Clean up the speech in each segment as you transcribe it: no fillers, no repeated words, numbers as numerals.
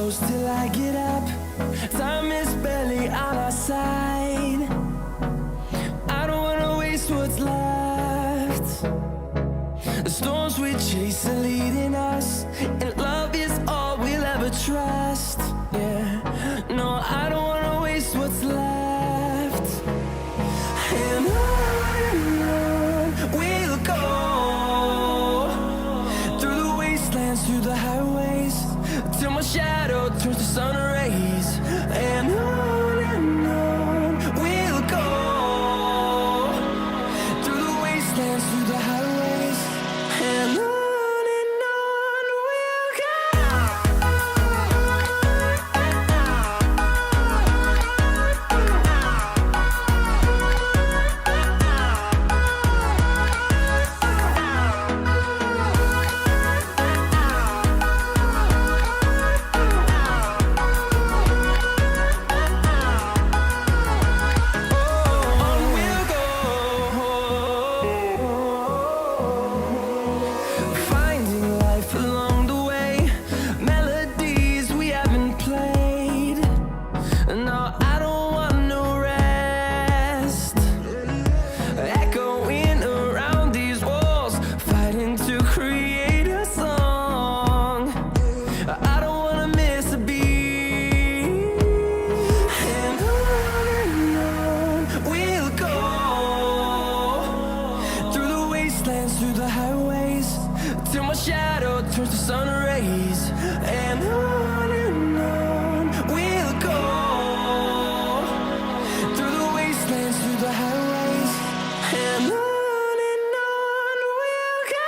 close till I get up. Time is barely on our side. I don't wanna waste what's left. The storms we chase are leading us, and love is all we'll ever trust. Yeah, no, I don't wanna waste what's left. And on we'll go, through the wastelands, through the highways, till my shadow turns to sun rays. And on we'll go, through the wastelands, through the highways, and on we'll go. Through the highways, till my shadow turns to sun rays. And on we'll go, through the wastelands, through the highways, and on we'll go.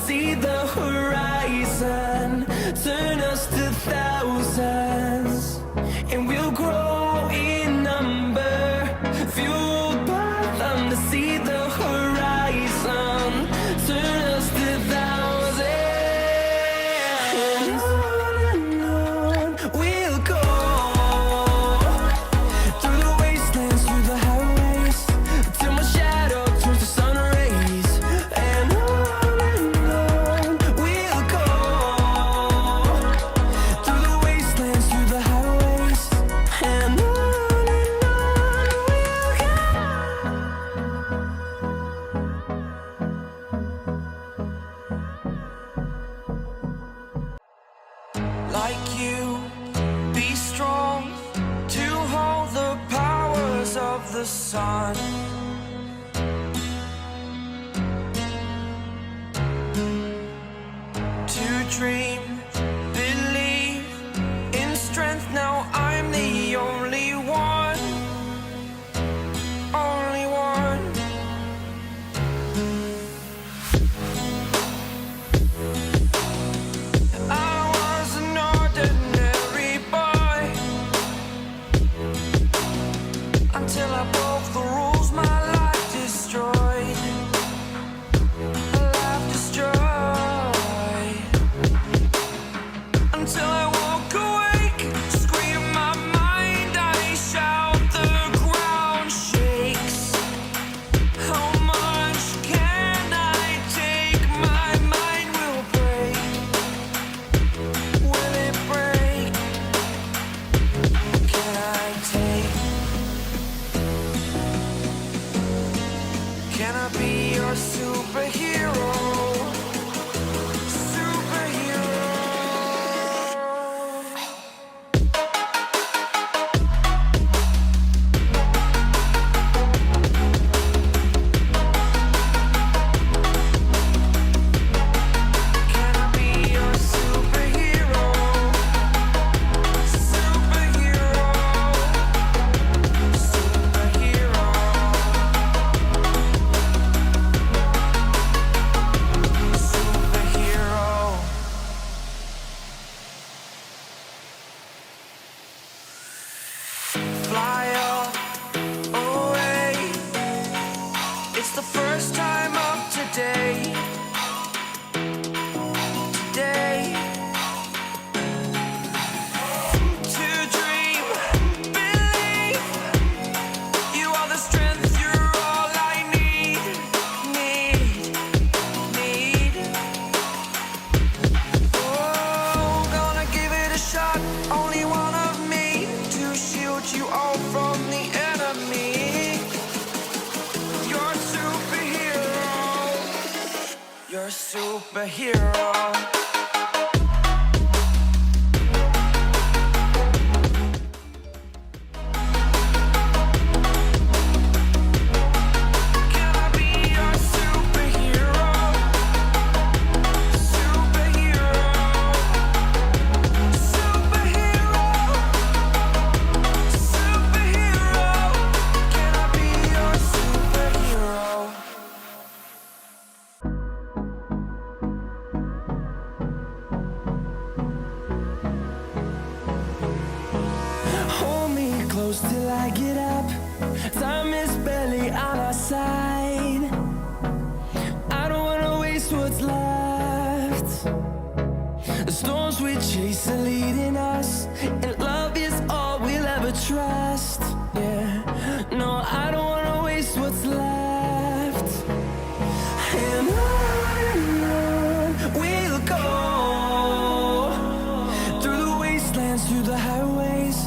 See the horizon turn us to thousands, and we'll grow in number, fueled by them to see the horizon turn us to thousands. And on we'll go, through the wastelands, through the highways, till my shadow turns to sun rays. And like you, be strong to hold the powers of the sun. To dream, believe in strength. Now I'm the only one, only one. Until I broke the rules, my life destroyed. Life destroyed. Until I woke awake, scream my mind, I shout, the ground shakes. How much can I take? My mind will break. Will it break? Can I take? Can I be your superhero? Superhero. Can I be your superhero? Superhero. Superhero. It's the first time of today. Today. To dream, believe. You are the strength, you're all I need. Oh, gonna give it a shot. Only one of me to shield you all from the enemy. You're a superhero. You're a superhero. Can I be your superhero? Superhero. Superhero. Superhero. Can I be your superhero? Hold me close till I get up. Time is barely on our side. I don't wanna waste what's left. The storms we chase are leading us, and love is all we'll ever trust. Yeah, no, I don't wanna waste what's left. And on we'll go, through the wastelands, through the highways,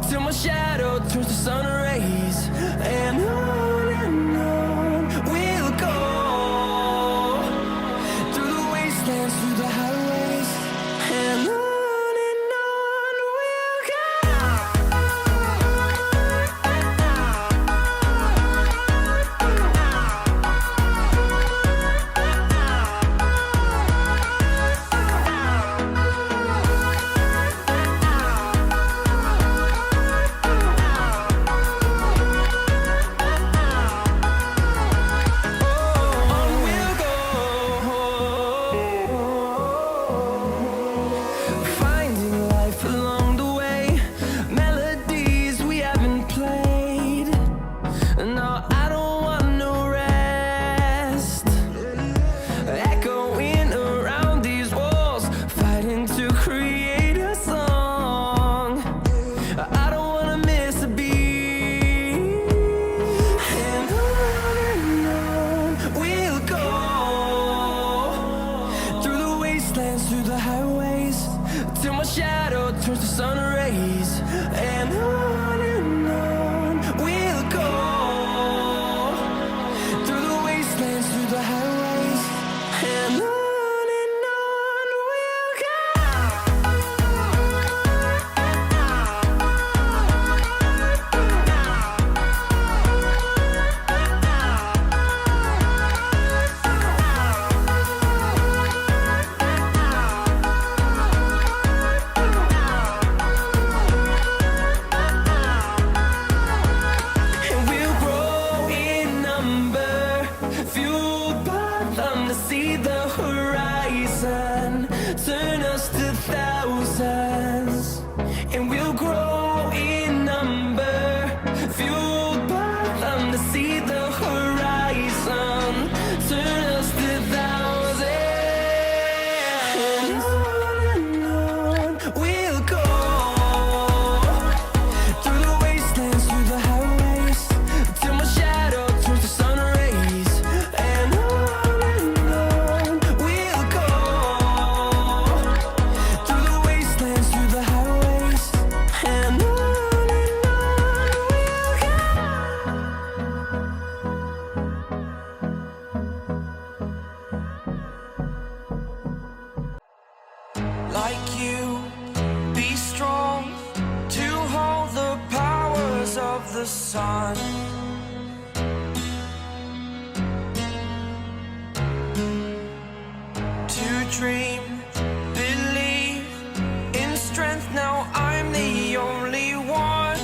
till my shadow turns to sun rays. And on we'll go, through the wastelands, through the highways. And on we'll go. On we'll go, finding life along the way, melodies we haven't played. No, I don't want no rest, echoing around these walls, fighting to create a song. I don't wanna miss a beat. And on we'll go, through the wastelands, through the highways, till my shadow turns to sun rays. And on we'll go, through the wastelands, through the highways. And on we'll go. And we'll grow in number, fueled by them to see the horizon, turn us to thousands. And we'll grow in number, fueled by them to see the horizon, turn us to thousands. And on we'll go, through the wastelands, through the highways, till my shadow turns to sun rays. And on we'll go, through the wastelands, through the highways. And on we'll go. Like you, be strong to hold the powers of the sun. To dream, believe in strength. Now I'm the only one,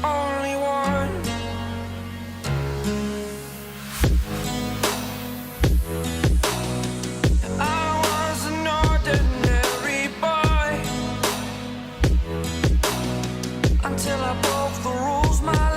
only one. I was an ordinary boy until I broke the rules. My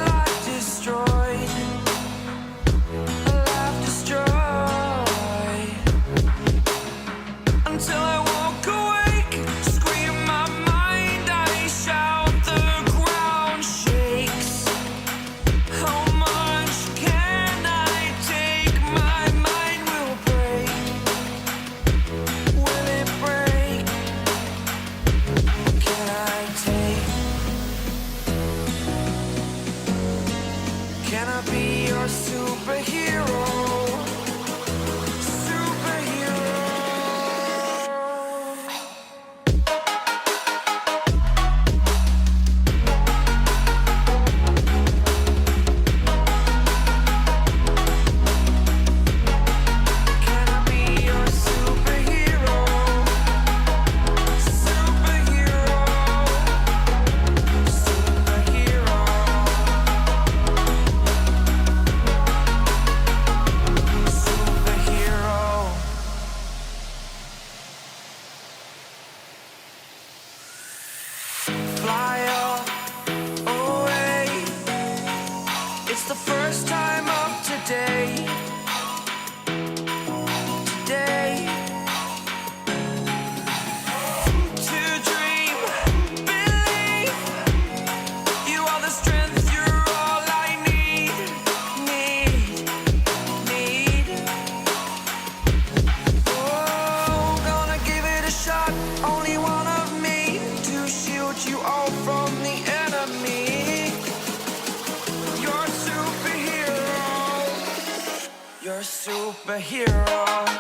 You're a superhero.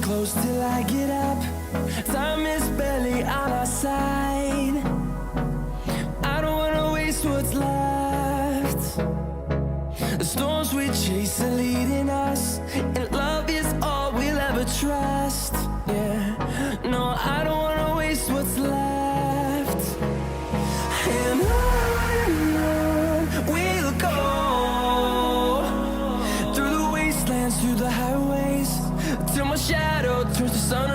Close till I get up. Time is barely on our side. I don't wanna waste what's left. The storms we chase are leading us, and love is all we'll ever trust. Yeah, no, I don't wanna waste what's left. And on we'll go, through the wastelands, through the highways, till my shadow turns to sun